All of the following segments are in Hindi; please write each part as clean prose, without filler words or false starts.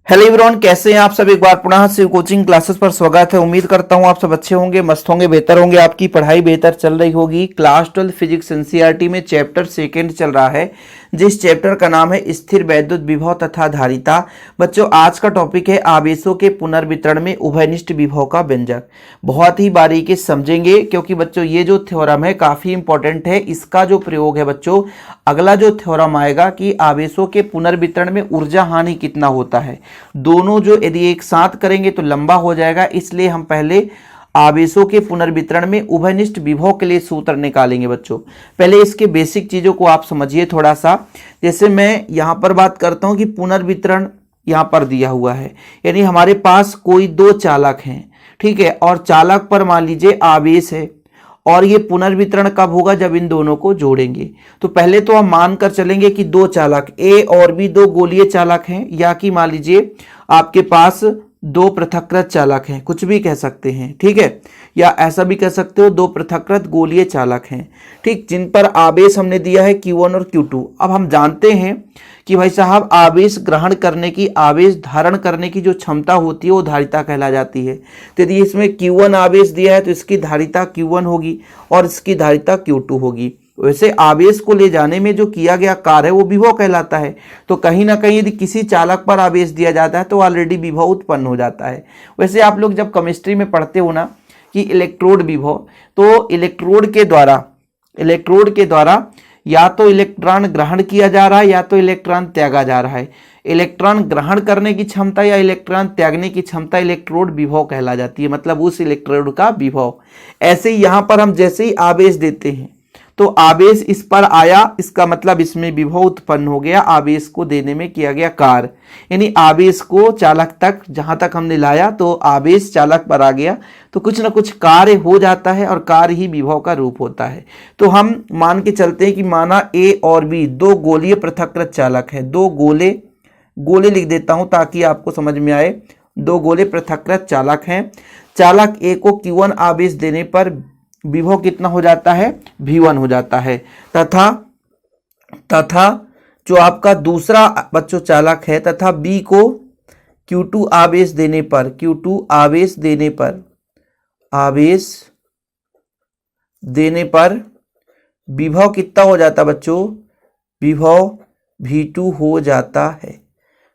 हेलो एवरीवन, कैसे हैं आप सब। एक बार पुनः शिव कोचिंग क्लासेस पर स्वागत है। उम्मीद करता हूं आप सब अच्छे होंगे, मस्त होंगे, बेहतर होंगे, आपकी पढ़ाई बेहतर चल रही होगी। क्लास 12 फिजिक्स एनसीईआरटी में चैप्टर सेकंड चल रहा है, जिस चैप्टर का नाम है स्थिर वैद्युत विभव तथा धारिता। बच्चों, आज का टॉपिक है आवेशों के पुनर्वितरण में उभयनिष्ठ विभव का व्यंजक। बहुत ही बारीकी से समझेंगे क्योंकि बच्चों ये जो थ्योरम है काफी इंपॉर्टेंट है। इसका जो प्रयोग है बच्चों, अगला जो थ्योरम आएगा कि आवेशों के पुनर्वितरण में ऊर्जा हानि कितना होता है, दोनों जो यदि एक साथ करेंगे तो लंबा हो जाएगा। इसलिए हम पहले आवेशों के पुनर्वितरण में उभयनिष्ठ विभव के लिए सूत्र निकालेंगे। बच्चों, पहले इसके बेसिक चीजों को आप समझिए थोड़ा सा। जैसे मैं यहां पर बात करता हूं कि पुनर्वितरण यहां पर दिया हुआ है, यानी हमारे पास कोई दो चालक हैं, ठीक है, और चालक पर मान लीजिए आवेश है, और ये पुनर्वितरण कब होगा, जब इन दोनों को जोड़ेंगे। तो पहले तो हम मानकर चलेंगे कि दो चालक ए और बी दो गोलीय चालक हैं, या कि मान लीजिए आपके पास दो पृथकृत चालक हैं, कुछ भी कह सकते हैं, ठीक है, या ऐसा भी कह सकते हो दो पृथकृत गोलीय चालक हैं, ठीक, जिन पर आवेश हमने दिया है Q1 और Q2। अब हम जानते हैं कि भाई साहब आवेश ग्रहण करने की, आवेश धारण करने की जो क्षमता होती है वो धारिता कहला जाती है। तो यदि इसमें Q1 आवेश दिया है तो इसकी धारिता Q1 होगी और इसकी धारिता Q2 होगी। वैसे आवेश को ले जाने में जो किया गया कार्य है वो विभव कहलाता है। तो कहीं ना कहीं यदि किसी चालक पर आवेश दिया जाता है तो ऑलरेडी विभव उत्पन्न हो जाता है। वैसे आप लोग जब केमिस्ट्री में पढ़ते हो ना कि इलेक्ट्रोड विभव, तो इलेक्ट्रोड के द्वारा या तो इलेक्ट्रॉन ग्रहण किया जा रहा है या तो इलेक्ट्रॉन त्यागा जा रहा है। इलेक्ट्रॉन ग्रहण करने की क्षमता या इलेक्ट्रॉन त्यागने की क्षमता इलेक्ट्रोड विभव कहला जाती है, मतलब उस इलेक्ट्रोड का विभव। ऐसे ही यहां पर हम जैसे ही आवेश देते हैं तो आवेश इस पर आया, इसका मतलब इसमें विभव उत्पन्न हो गया, आवेश को देने में किया गया कार्य। यानी आवेश को चालक तक जहां तक हमने लाया तो आवेश चालक पर आ गया, तो कुछ ना कुछ कार्य हो जाता है और कार्य ही विभव का रूप होता है। तो हम मान के चलते हैं कि माना ए और बी दो गोलीय पृथकृत चालक है, दो गोले लिख देता हूं ताकि आपको समझ में आए। दो गोले पृथकृत चालक हैं। चालक ए को Q1 आवेश देने पर विभव कितना हो जाता है, V1 हो जाता है। तथा जो आपका दूसरा बच्चों चालक है, तथा B को Q2 आवेश देने पर विभव कितना हो जाता बच्चों, विभव V2 हो जाता है।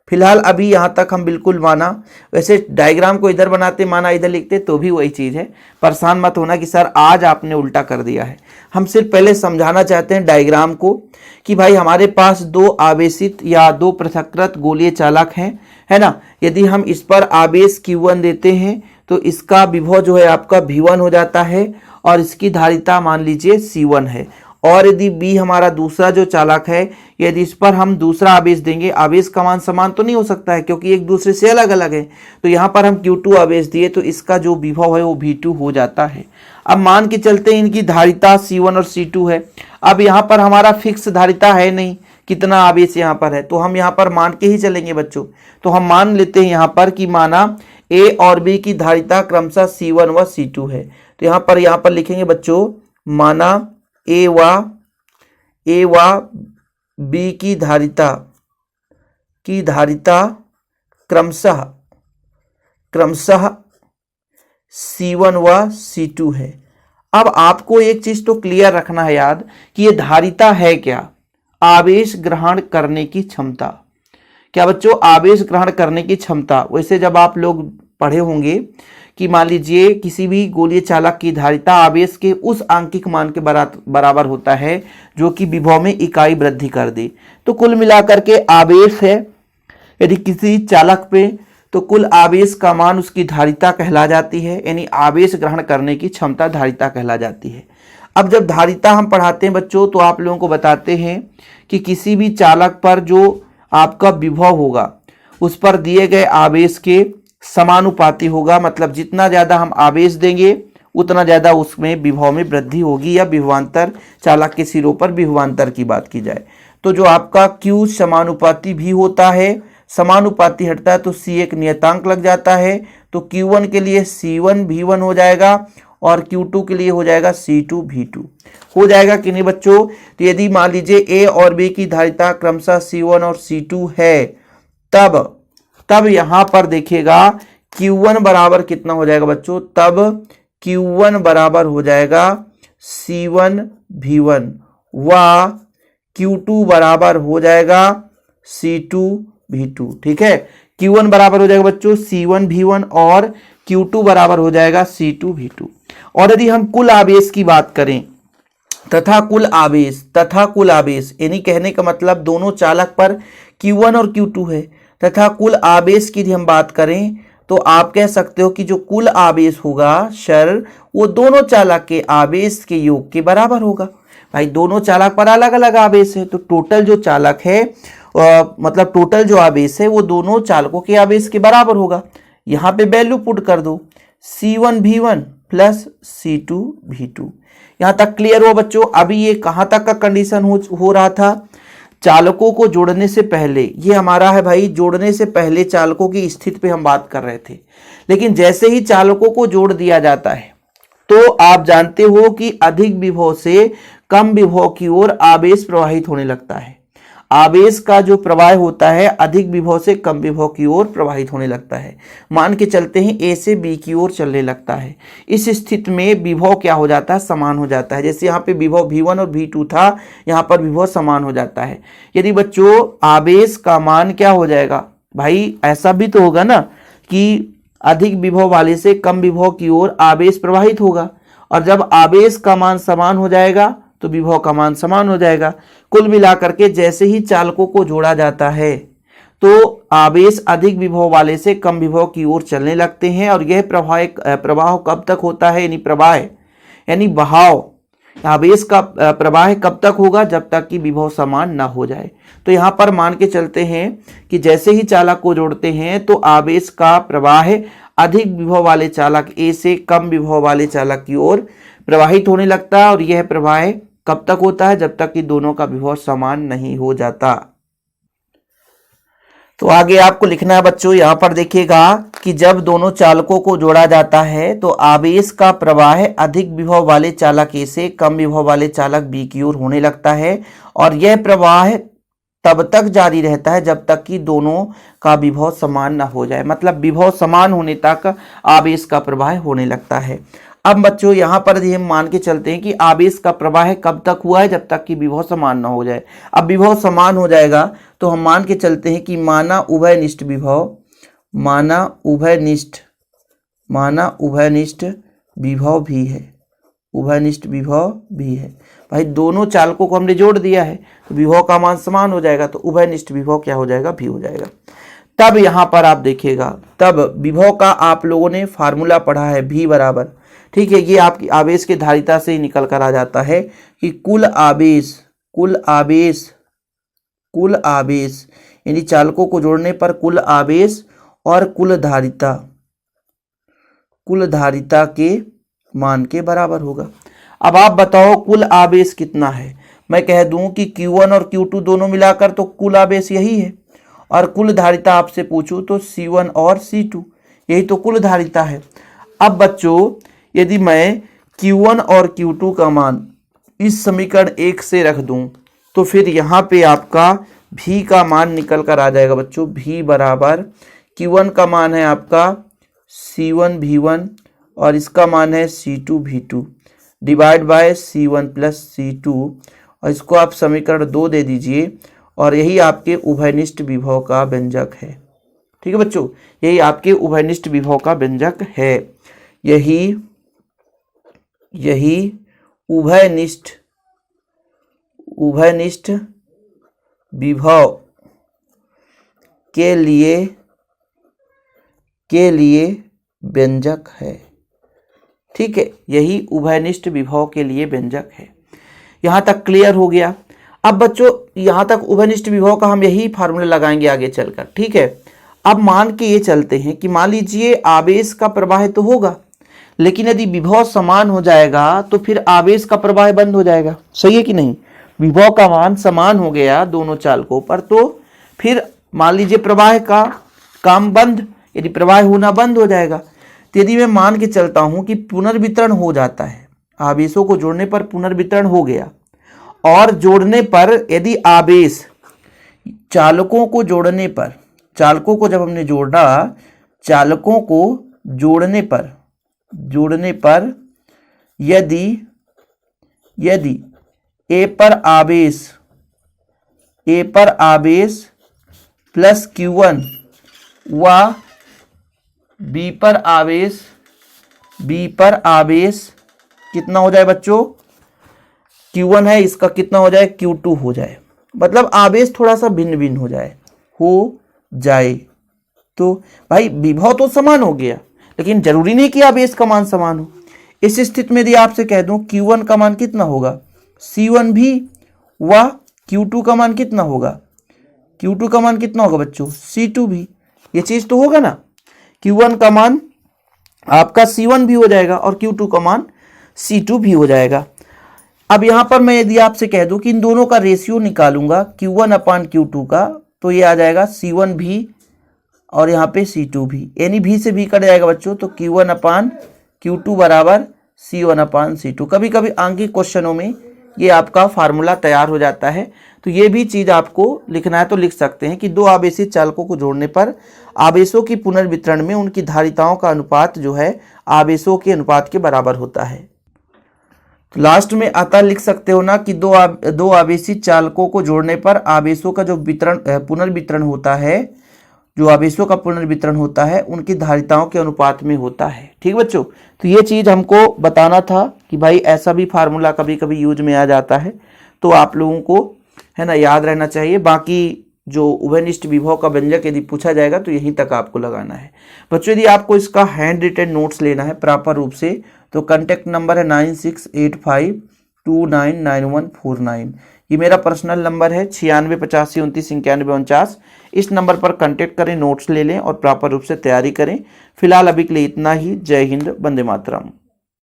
फिलहाल अभी यहां तक हम बिल्कुल माना। वैसे डायग्राम को इधर बनाते माना इधर लिखते तो भी वही चीज है, परेशान मत होना कि सर आज आपने उल्टा कर दिया है। हम सिर्फ पहले समझाना चाहते हैं डायग्राम को कि भाई हमारे पास दो आवेशित या दो पृथकृत गोलीय चालक हैं, है ना। यदि हम इस पर आवेश Q1 देते हैं तो इसका विभव जो है आपका V1 हो जाता है और इसकी धारिता मान लीजिए C1 है। और यदि B हमारा दूसरा जो चालक है, यदि इस पर हम दूसरा आवेश देंगे, आवेश का मान समान तो नहीं हो सकता है क्योंकि एक दूसरे से अलग अलग है, तो यहाँ पर हम Q2 आवेश दिए तो इसका जो विभव है वो V2 हो जाता है। अब मान के चलते हैं इनकी धारिता C1 और C2 है। अब यहाँ पर हमारा फिक्स धारिता है नहीं, कितना आवेश यहाँ पर है, तो हम यहाँ पर मान के ही चलेंगे बच्चों। तो हम मान लेते हैं यहाँ पर कि माना A और B की धारिता क्रमशः C1 व C2 है। तो यहाँ पर लिखेंगे बच्चों, माना ए व बी की धारिता क्रमशः C1 व C2 है। अब आपको एक चीज तो क्लियर रखना है याद कि ये धारिता है क्या, आवेश ग्रहण करने की क्षमता। क्या बच्चों, आवेश ग्रहण करने की क्षमता। वैसे जब आप लोग पढ़े होंगे कि मान लीजिए किसी भी गोलीय चालक की धारिता आवेश के उस आंकिक मान के बराबर होता है जो कि विभव में इकाई वृद्धि कर दे। तो कुल मिलाकर के आवेश है यदि किसी चालक पे, तो कुल आवेश का मान उसकी धारिता कहला जाती है, यानी आवेश ग्रहण करने की क्षमता धारिता कहला जाती है। अब जब धारिता हम पढ़ाते हैं बच्चों तो आप लोगों को बताते हैं कि किसी भी चालक पर जो आपका विभव होगा उस पर दिए गए आवेश के समानुपाती होगा, मतलब जितना ज्यादा हम आवेश देंगे उतना ज्यादा उसमें विभव में वृद्धि होगी, या विभवांतर, चालक के सिरों पर विभवांतर की बात की जाए तो जो आपका Q समानुपाती भी होता है, समानुपाती हटता है तो C एक नियतांक लग जाता है। तो Q1 के लिए C1 V1 हो जाएगा और Q2 के लिए हो जाएगा C2 V2 हो जाएगा कि नहीं बच्चों। तो यदि मान लीजिए A और B की धारिता क्रमशः C1 और C2 है, तब तब यहां पर देखिएगा Q1 बराबर कितना हो जाएगा बच्चों, तब Q1 बराबर हो जाएगा C1V1 व Q2 बराबर हो जाएगा C2V2। ठीक है, Q1 बराबर हो जाएगा बच्चों C1V1 और Q2 बराबर हो जाएगा C2V2। और यदि हम कुल आवेश की बात करें तथा कुल आवेश यानी कहने का मतलब दोनों चालक पर Q1 और Q2 है, तथा कुल आवेश की यदि हम बात करें तो आप कह सकते हो कि जो कुल आवेश होगा शर वो दोनों चालक के आवेश के योग के बराबर होगा। भाई दोनों चालक पर अलग अलग आवेश है, तो टोटल जो चालक है मतलब टोटल जो आवेश है वो दोनों चालकों के आवेश के बराबर होगा। यहाँ पे वैल्यू पुट कर दो C1V1 प्लस C2V2। यहाँ तक क्लियर हो बच्चों। अभी ये कहाँ तक का कंडीशन हो रहा था, चालकों को जोड़ने से पहले, ये हमारा है भाई जोड़ने से पहले चालकों की स्थिति पे हम बात कर रहे थे। लेकिन जैसे ही चालकों को जोड़ दिया जाता है तो आप जानते हो कि अधिक विभव से कम विभव की ओर आवेश प्रवाहित होने लगता है। आवेश का जो प्रवाह होता है अधिक विभव से कम विभव की ओर प्रवाहित होने लगता है। मान के चलते हैं ए से बी की ओर चलने लगता है। इस स्थिति में विभव क्या हो जाता है, समान हो जाता है। जैसे यहाँ पे विभव V1 और V2 था, यहाँ पर विभव समान हो जाता है। यदि बच्चों आवेश का मान क्या हो जाएगा, भाई ऐसा भी तो होगा ना कि अधिक विभव वाले से कम विभव की ओर आवेश प्रवाहित होगा, और जब आवेश का मान समान हो जाएगा तो विभव का मान समान हो जाएगा। कुल मिलाकर के जैसे ही चालकों को जोड़ा जाता है तो आवेश अधिक विभव वाले से कम विभव की ओर चलने लगते हैं, और यह प्रवाह कब तक होता है, यानी प्रवाह यानी बहाव, आवेश का प्रवाह कब तक होगा, जब तक कि विभव समान ना हो जाए। तो यहाँ पर मान के चलते हैं कि जैसे ही चालक को जोड़ते हैं तो आवेश का प्रवाह अधिक विभव वाले चालक ए से कम विभव वाले चालक की ओर प्रवाहित होने लगता है, और यह प्रवाह कब तक होता है, जब तक कि दोनों का विभव समान नहीं हो जाता। तो आगे आपको लिखना है बच्चों, यहाँ पर देखिएगा कि जब दोनों चालकों को जोड़ा जाता है तो आवेश का प्रवाह अधिक विभव वाले चालक ए से कम विभव वाले चालक बी की ओर होने लगता है, और यह प्रवाह तब तक जारी रहता है जब तक कि दोनों का विभव समान ना हो जाए। मतलब विभव समान होने तक आवेश का प्रवाह होने लगता है। अब बच्चों यहाँ पर हम मान के चलते हैं कि आवेश का प्रवाह कब तक हुआ है, जब तक कि विभव समान ना हो जाए। अब विभव समान हो जाएगा तो हम मान के चलते हैं कि माना उभयनिष्ठ विभव भी है, उभयनिष्ठ विभव भी है। भाई दोनों चालकों को हमने जोड़ दिया है तो विभव का मान समान हो जाएगा, तो उभयनिष्ठ विभव क्या हो जाएगा, भी हो जाएगा। तब यहाँ पर आप देखिएगा, तब विभव का आप लोगों ने फार्मूला पढ़ा है V बराबर, ठीक है, ये आपकी आवेश के धारिता से ही निकल कर आ जाता है कि कुल आवेश यानी चालकों को जोड़ने पर कुल आवेश और कुल धारिता के मान के बराबर होगा। अब आप बताओ कुल आवेश कितना है। मैं कह दूं कि Q1 और Q2 दोनों मिलाकर तो कुल आवेश यही है, और कुल धारिता आपसे पूछूं तो C1 और C2, यही तो कुल धारिता है। अब बच्चों यदि मैं Q1 और Q2 का मान इस समीकरण 1 से रख दूं तो फिर यहाँ पे आपका V का मान निकल कर आ जाएगा बच्चों। V बराबर Q1 का मान है आपका C1V1 और इसका मान है C2V2 divide by C1 plus C2, और इसको आप समीकरण 2 दे दीजिए, और यही आपके उभयनिष्ठ विभव का व्यंजक है। ठीक है बच्चों, यही आपके उभयनिष्ठ विभव का व्यंजक है। यही उभयनिष्ठ विभव के लिए व्यंजक है। ठीक है, यही उभयनिष्ठ विभव के लिए व्यंजक है। यहां तक क्लियर हो गया। अब बच्चों यहां तक उभयनिष्ठ विभव का हम यही फार्मूला लगाएंगे आगे चलकर। ठीक है, अब मान के ये चलते हैं कि मान लीजिए आवेश का प्रवाह तो होगा, लेकिन यदि विभव समान हो जाएगा तो फिर आवेश का प्रवाह बंद हो जाएगा। सही है कि नहीं, विभव का मान समान हो गया दोनों चालकों पर तो फिर मान लीजिए प्रवाह का काम बंद, यदि प्रवाह होना बंद हो जाएगा। तो यदि मैं मान के चलता हूं कि पुनर्वितरण हो जाता है, आवेशों को जोड़ने पर पुनर्वितरण हो गया, और जोड़ने पर यदि आवेश चालकों को जोड़ने पर चालकों को जब हमने जोड़ा, चालकों को जोड़ने पर यदि ए पर आवेश प्लस Q1 व बी पर आवेश कितना हो जाए बच्चों, Q1 है, इसका कितना हो जाए, Q2 हो जाए, मतलब आवेश थोड़ा सा भिन्न भिन्न हो जाए। तो भाई विभव तो समान हो गया, लेकिन जरूरी नहीं कि आवेश का मान समान हो। इस स्थिति में यदि आपसे कह दूं Q1 का मान कितना होगा, C1 भी, व Q2 का मान कितना होगा, बच्चों, C2 भी। ये चीज तो होगा ना, Q1 का मान आपका C1 भी हो जाएगा और Q2 का मान C2 भी हो जाएगा। अब यहां पर मैं यदि आपसे कह दूं कि इन दोनों का रेशियो निकालूंगा Q1 अपान Q2 का, तो ये आ जाएगा C1 भी और यहाँ पे C2 भी, यानी भी से भी कट जाएगा बच्चों, तो Q1 अपान Q2 बराबर C1 अपान C2। कभी कभी आंकिक क्वेश्चनों में ये आपका फार्मूला तैयार हो जाता है, तो ये भी चीज आपको लिखना है तो लिख सकते हैं कि दो आवेशी चालकों को जोड़ने पर आवेशों की पुनर्वितरण में उनकी धारिताओं का अनुपात जो है आवेशों के अनुपात के बराबर होता है। तो लास्ट में अतः लिख सकते हो ना कि दो आवेशी चालकों को जोड़ने पर आवेशों का जो पुनर्वितरण होता है, जो आवेशों का पुनर्वितरण होता है उनकी धारिताओं के अनुपात में होता है। ठीक बच्चों, तो ये चीज हमको बताना था कि भाई ऐसा भी फार्मूला कभी कभी यूज में आ जाता है, तो आप लोगों को है ना याद रहना चाहिए। बाकी जो उभयनिष्ठ विभव का व्यंजक यदि पूछा जाएगा तो यहीं तक आपको लगाना है। बच्चों यदि आपको इसका हैंड रिटेन नोट्स लेना है प्रॉपर रूप से, तो कॉन्टैक्ट नंबर है 9685299149। ये मेरा पर्सनल नंबर है 9685299149। इस नंबर पर कांटेक्ट करें, नोट्स ले लें और प्रॉपर रूप से तैयारी करें। फिलहाल अभी के लिए इतना ही। जय हिंद, वंदे मातरम।